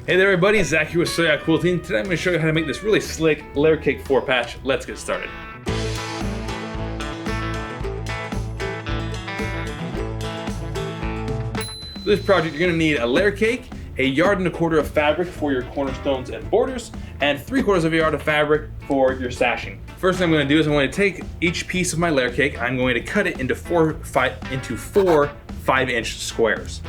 Hey there everybody, Zach here with Sew Yeah Quilting. Today I'm going to show you how to make this really slick layer cake 4-patch. Let's get started. For this project you're going to need a layer cake, 1.25 yards of fabric for your cornerstones and borders, and 3/4 yard of fabric for your sashing. First thing I'm going to do is I'm going to take each piece of my layer cake, I'm going to cut it into four 5-inch squares.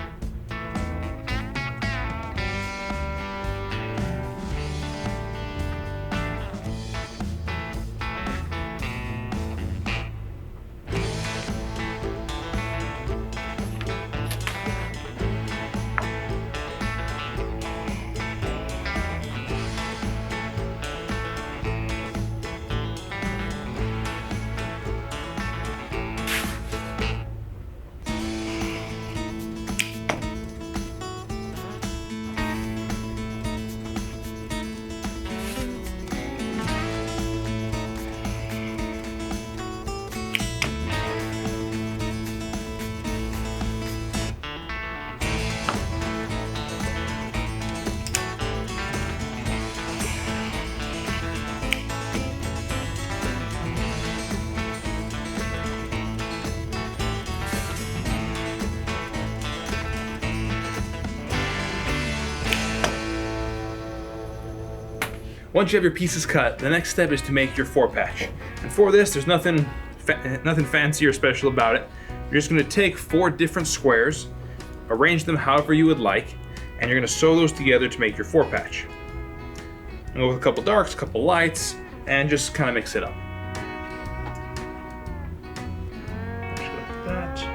Once you have your pieces cut, the next step is to make your 4-patch. And for this, there's nothing fancy or special about it. You're just going to take 4 different squares, arrange them however you would like, and you're going to sew those together to make your 4-patch. Go with a couple darks, a couple lights, and just kind of mix it up. Just like that.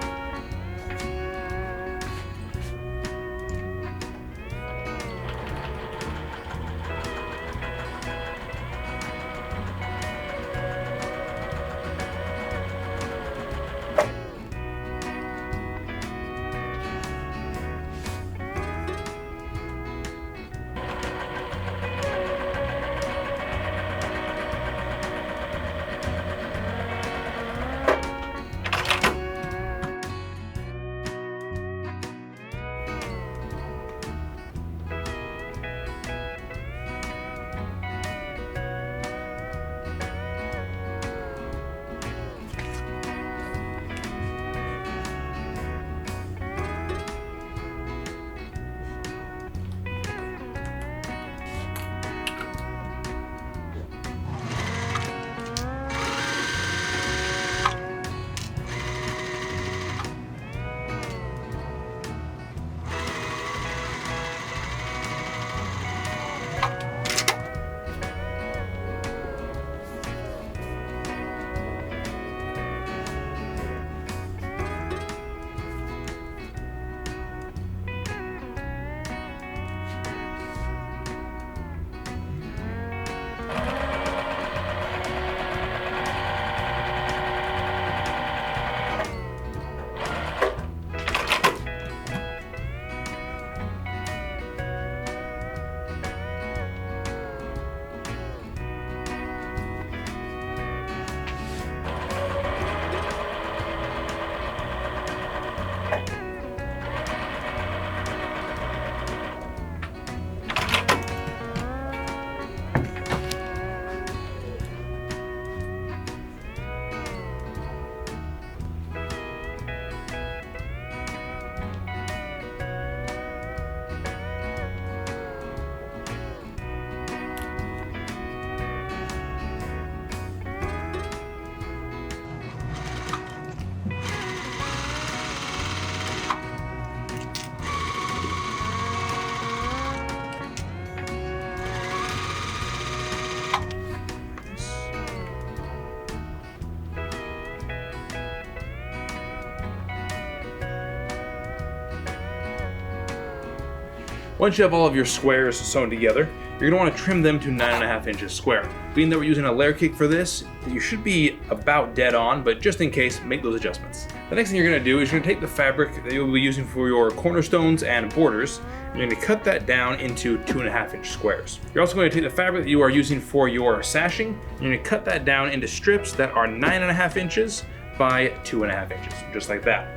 Once you have all of your squares sewn together, you're going to want to trim them to 9.5 inches square. Being that we're using a layer cake for this, you should be about dead on, but just in case, make those adjustments. The next thing you're going to do is you're going to take the fabric that you'll be using for your cornerstones and borders, and you're going to cut that down into 2.5 inch squares. You're also going to take the fabric that you are using for your sashing, and you're going to cut that down into strips that are 9.5 inches by 2.5 inches, just like that.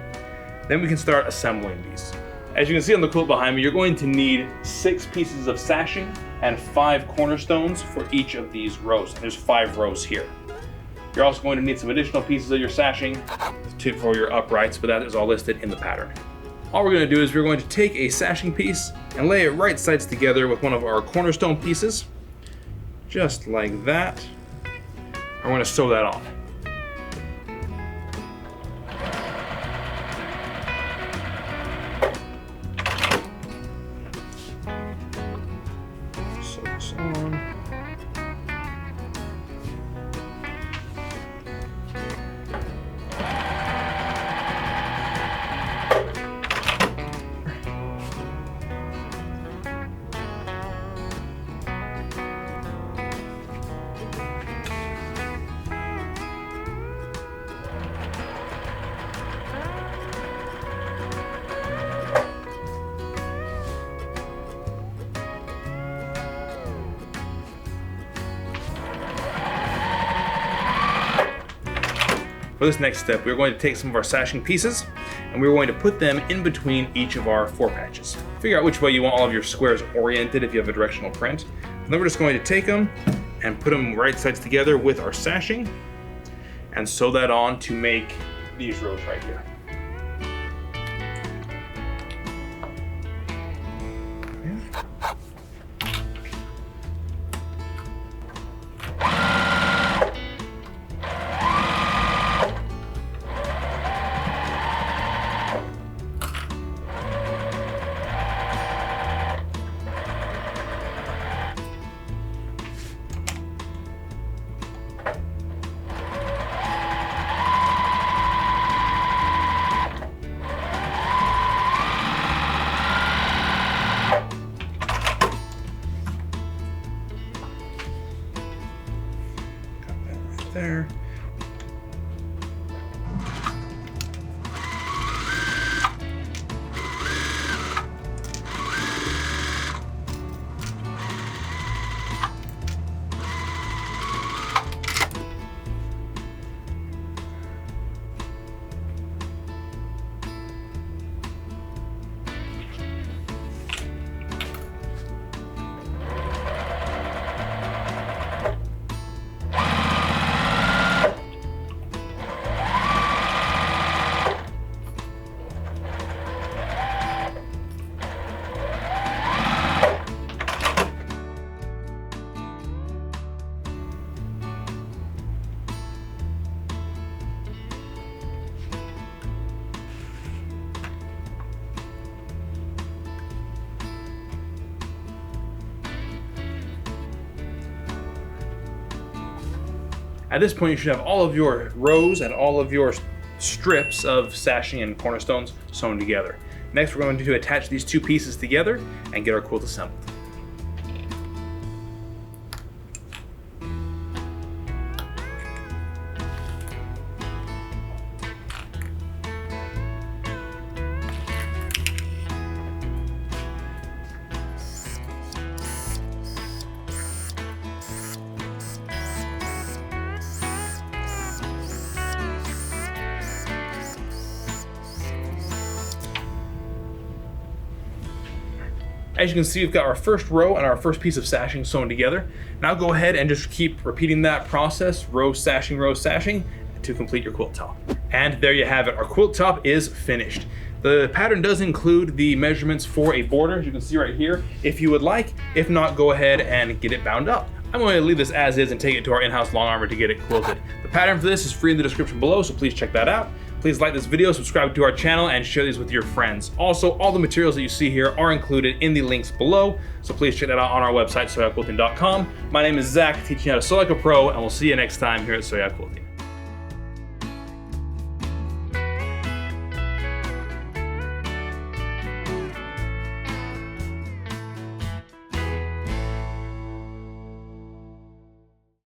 Then we can start assembling these. As you can see on the quilt behind me, you're going to need 6 pieces of sashing and 5 cornerstones for each of these rows. And there's 5 rows here. You're also going to need some additional pieces of your sashing for your uprights, but that is all listed in the pattern. All we're going to do is we're going to take a sashing piece and lay it right sides together with one of our cornerstone pieces, just like that. I'm going to sew that on. Sew this on. For this next step, we're going to take some of our sashing pieces and we're going to put them in between each of our 4 patches. Figure out which way you want all of your squares oriented if you have a directional print. And then we're just going to take them and put them right sides together with our sashing and sew that on to make these rows right here. There. At this point, you should have all of your rows and all of your strips of sashing and cornerstones sewn together. Next, we're going to attach these 2 pieces together and get our quilt assembled. As you can see, we've got our first row and our first piece of sashing sewn together. Now go ahead and just keep repeating that process, row sashing, to complete your quilt top. And there you have it, our quilt top is finished. The pattern does include the measurements for a border, as you can see right here, if you would like. If not, go ahead and get it bound up. I'm going to leave this as is and take it to our in-house long armor to get it quilted. The pattern for this is free in the description below, so please check that out. Please like this video, subscribe to our channel, and share these with your friends. Also, all the materials that you see here are included in the links below, so please check that out on our website, SewYaQuilting.com. My name is Zach, teaching you how to sew like a pro, and we'll see you next time here at Sew Yeah Quilting.